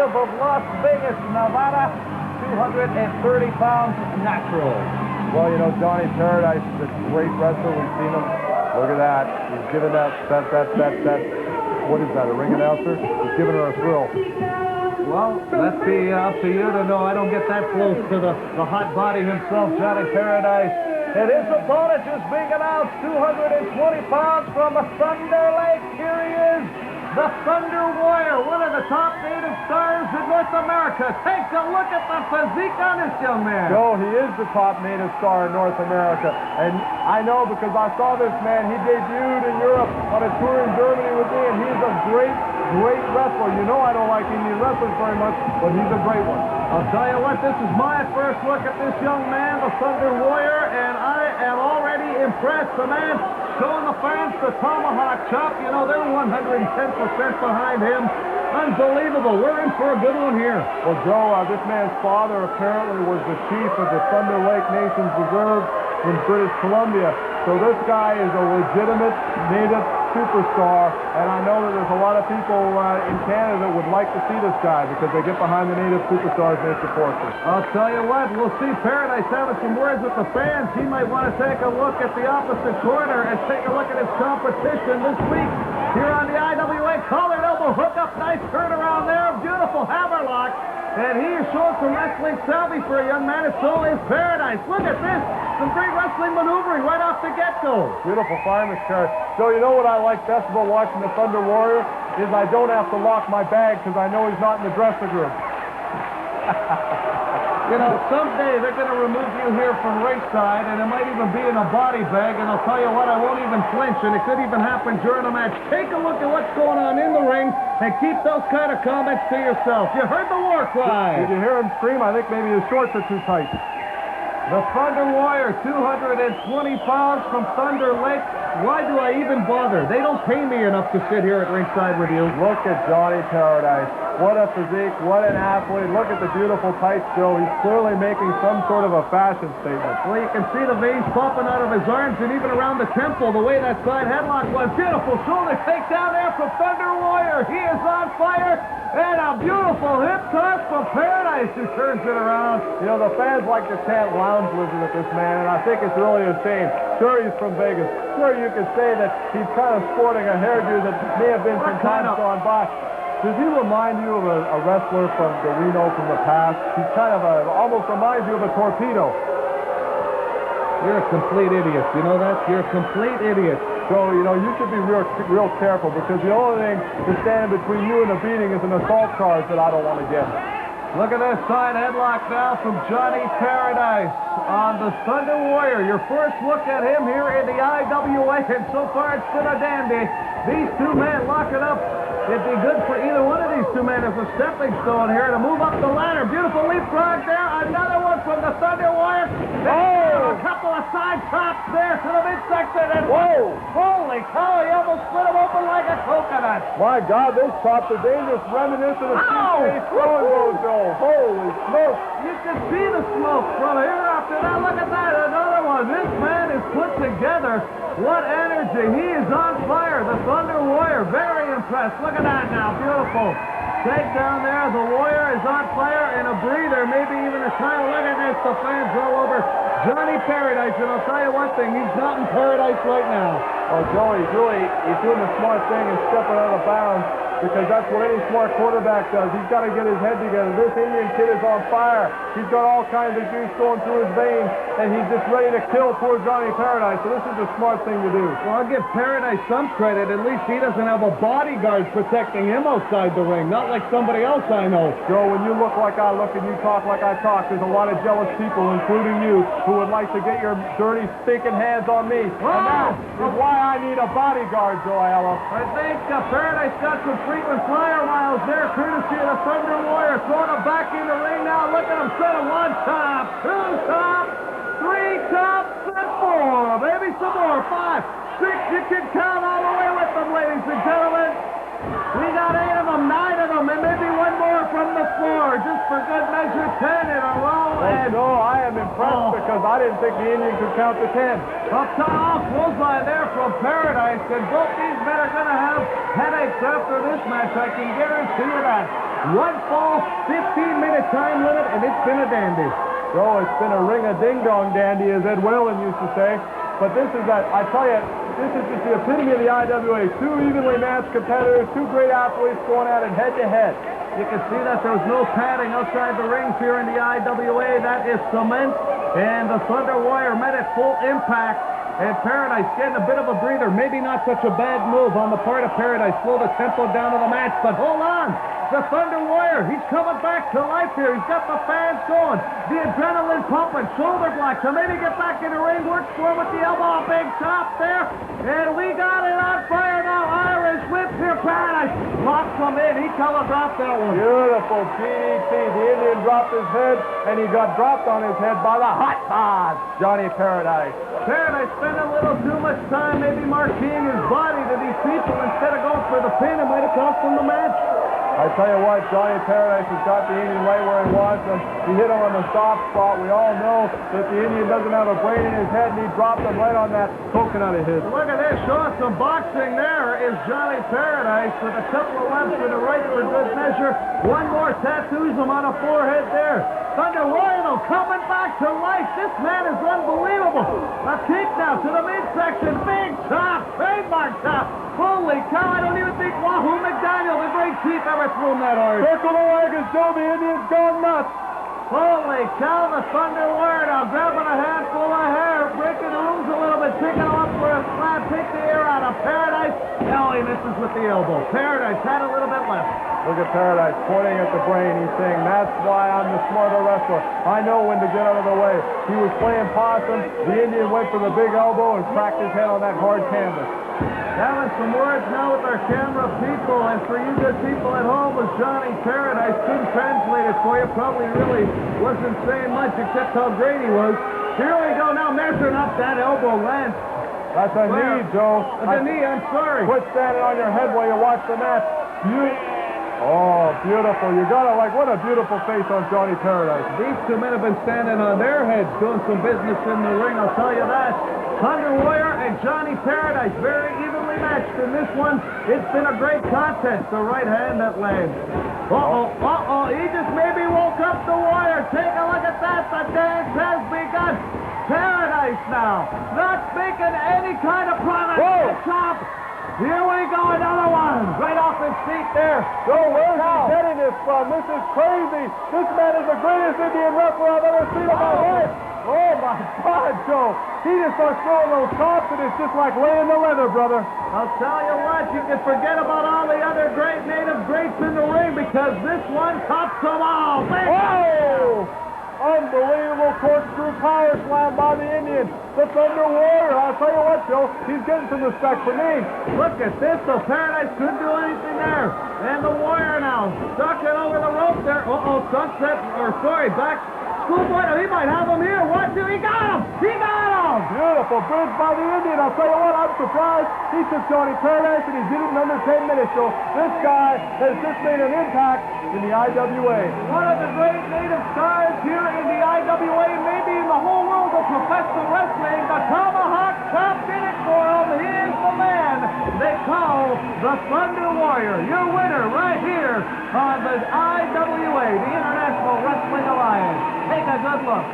native of Las Vegas, Nevada, 230 pounds natural. Well, you know, Johnny Paradise is a great wrestler. We've seen him. Look at that. He's giving that, what is that, a ring announcer? He's giving her a thrill. Well, that's be up to you to know. I don't get that close to the hot body himself, Johnny Paradise. And his opponent is being announced, 220 pounds from Thunder Lake. Here he is, the Thunder Warrior, one of the top native stars in North America. Take a look at the physique on this young man. Joe, he is the top native star in North America. And I know because I saw this man. He debuted in Europe on a tour in Germany with me, and he's a great wrestler. You know I don't like Indian wrestlers very much, but he's a great one. I'll tell you what, this is my first look at this young man, the Thunder Warrior, and I am already impressed. The man showing the fans the tomahawk chop. You know, they're 110% behind him. Unbelievable. We're in for a good one here. Well, Joe, this man's father apparently was the chief of the Thunder Lake Nations Reserve in British Columbia. So this guy is a legitimate native superstar, and I know that there's a lot of people in Canada that would like to see this guy because they get behind the native superstars and they support them. I'll tell you what, we'll see Paradise having some words with the fans. He might want to take a look at the opposite corner and take a look at his competition this week here on the IWA. Collar and elbow hookup, nice turnaround there, beautiful hammerlock. And he is showing some wrestling savvy for a young man, and so is Paradise. Look at this. Some great wrestling maneuvering right off the get-go. Beautiful fireman's carry. So you know what I like best about watching the Thunder Warrior is I don't have to lock my bag because I know he's not in the dressing room. You know, someday they're going to remove you here from ringside, and it might even be in a body bag, and I'll tell you what, I won't even flinch, and it could even happen during a match. Take a look at what's going on in the ring, and keep those kind of comments to yourself. You heard the war cry. Did you hear him scream? I think maybe his shorts are too tight. The Thunder Warrior, 220 pounds from Thunder Lake. Why do I even bother? They don't pay me enough to sit here at ringside with you. Look at Johnny Paradise. What a physique, what an athlete. Look at the beautiful tights, Joe. He's clearly making some sort of a fashion statement. Well, you can see the veins popping out of his arms and even around the temple, the way that side headlock was. Beautiful shoulder takedown there from Thunder Warrior. He is on fire. And a beautiful hip toss from Paradise who turns it around. You know, the fans like to chant lounge lizard at this man, and I think it's really a shame. Sure, he's from Vegas. Sure, you could say that he's kind of sporting a hairdo that may have been some time gone by. Does he remind you of a wrestler from that we know from the past? He's kind of almost reminds you of a torpedo. You're a complete idiot. You know that? You're a complete idiot. So, you know, you should be real careful because the only thing to stand between you and a beating is an assault charge that I don't want to get. Look at this side headlock now from Johnny Paradise on the Thunder Warrior. Your first look at him here in the IWA, and so far it's been a dandy. These two men locking up. It'd be good for either one of these two men as a stepping stone here to move up the ladder. Beautiful leapfrog there. Another one from the Thunder Warrior. Oh! A couple of side chops there to the midsection. And whoa! Holy cow, he almost split him open like a coconut. My God, those chops are dangerous, reminiscent of Steve throwing those, Joe. Holy smoke! You can see the smoke from here after that. Look at that, another one. This man is put together. What energy. He is on fire. The Thunder Warrior, very impressed. Look at that now, beautiful. Take down there, the Warrior is on fire, and a breather, maybe even a time. Look at this, the fans all over Johnny Paradise, and I'll tell you one thing, he's not in paradise right now. Oh, Joe, he's doing the smart thing and stepping out of bounds because that's what any smart quarterback does. He's got to get his head together. This Indian kid is on fire. He's got all kinds of juice going through his veins, and he's just ready to kill poor Johnny Paradise, so this is the smart thing to do. Well, I'll give Paradise some credit. At least he doesn't have a bodyguard protecting him outside the ring, not like somebody else I know. Joe, when you look like I look and you talk like I talk, there's a lot of jealous people, including you, who would like to get your dirty, stinking hands on me. Whoa! And that is why I need a bodyguard, Joe Aiello. I think Paradise got some frequent flyer miles there, courtesy of the Thunder Warrior. Throwing him back in the ring now. Look at him set him one top, two top, three tops, and four. Maybe some more. 5, 6. You can count all the way with them, ladies and gentlemen. We got 8 of them, 9 of them, and maybe one more from the floor. Just for good measure, 10 in a row. And no, I am impressed because I didn't think the Indian could count to 10. Up top, clothesline there from Paradise, and both these men are going to have headaches after this match. I can guarantee you that. One fall, 15-minute time limit, and it's been a dandy. Joe, it's been a ring-a-ding-dong dandy, as Ed Whalen used to say. But this is that, I tell you, this is just the epitome of the IWA. Two evenly matched competitors, two great athletes going at it head-to-head. You can see that there was no padding outside the rings here in the IWA. That is cement. And the Thunder Warrior met at full impact. And Paradise getting a bit of a breather. Maybe not such a bad move on the part of Paradise. Slow the tempo down of the match. But hold on. The Thunder Warrior, he's coming back to life here. He's got the fans going. The adrenaline pumping. Shoulder block. Come in and get back in the ring. Works for him with the elbow. Big chop there. And we got it on fire now. Irish whip here. Paradise locks him in. He telegraphed that one. Beautiful DDT. The Indian dropped his head, and he got dropped on his head by the hot boss, Johnny Paradise. Paradise spent a little too much time maybe marking his body to these people instead of going for the pin. It might have cost him the match. I tell you what, Johnny Paradise has got the Indian right where he wants him. He hit him on the soft spot. We all know that the Indian doesn't have a brain in his head, and he dropped him right on that coconut of his. Look at this, showing some boxing there is Johnny Paradise with a couple of lefts to the right for good measure. One more tattoos him on the forehead there. Thunder Warrior, though, coming back to life. This man is unbelievable. A kick now to the midsection. Big chop, trademark chop. Holy cow, I don't even think Wahoo McDaniel, the great chief, ever threw him that hard. Circle the wagons, Joe, the Indian's gone nuts. Holy cow, the Thunder Warrior now grabbing a handful of hair, breaking the rooms a little bit, picking him up for a slap, take the air out of Paradise. Now he misses with the elbow. Paradise had a little bit left. Look at Paradise pointing at the brain. He's saying, that's why I'm the smarter wrestler. I know when to get out of the way. He was playing possum. The Indian went for the big elbow and cracked his head on that hard canvas. Having some words now with our camera people, and for you good people at home, was Johnny Paradise. Couldn't translate it for you. Probably really wasn't saying much except how great he was. Here we go now, measuring up that elbow lance. That's a knee, Joe. The knee, I'm sorry. Quit standing on your head while you watch the match. Oh, beautiful. You got it. Like, what a beautiful face on Johnny Paradise. These two men have been standing on their heads doing some business in the ring, I'll tell you that. Thunder Warrior and Johnny Paradise very evenly matched in this one. It's been a great contest. The right hand that lands. He just maybe woke up the Warrior. Take a look at that. The dance has begun. Paradise now, not making any kind of product. Chop. Here we go, another one. Right off his feet there. Joe, where's he getting this from? This is crazy. This man is the greatest Indian wrestler I've ever seen in my life. Oh, my God, Joe. He just starts throwing those chops, and it's just like laying the leather, brother. I'll tell you what, you can forget about all the other great native greats in the ring because this one tops them all. Whoa! Unbelievable corkscrew power slam by the Indian. The Thunder Warrior. I'll tell you what, Joe, he's getting some respect for me. Look at this. So Paradise couldn't do anything there. And the Warrior now stuck it over the rope there. Sunset, back. Schoolboy, he might have him here. What? He got him. He got him. Beautiful bridge by the Indian. I'll tell you what, I'm surprised. He took Johnny Paradise and he did it in under 10 minutes. So this guy has just made an impact in the IWA. One of the great native stars here in the IWA, maybe in the whole world of professional wrestling. The Tomahawk Chop did it for him. He is the man they call the Thunder Warrior. Your winner right here on the IWA, the International Wrestling Alliance. Take a good look.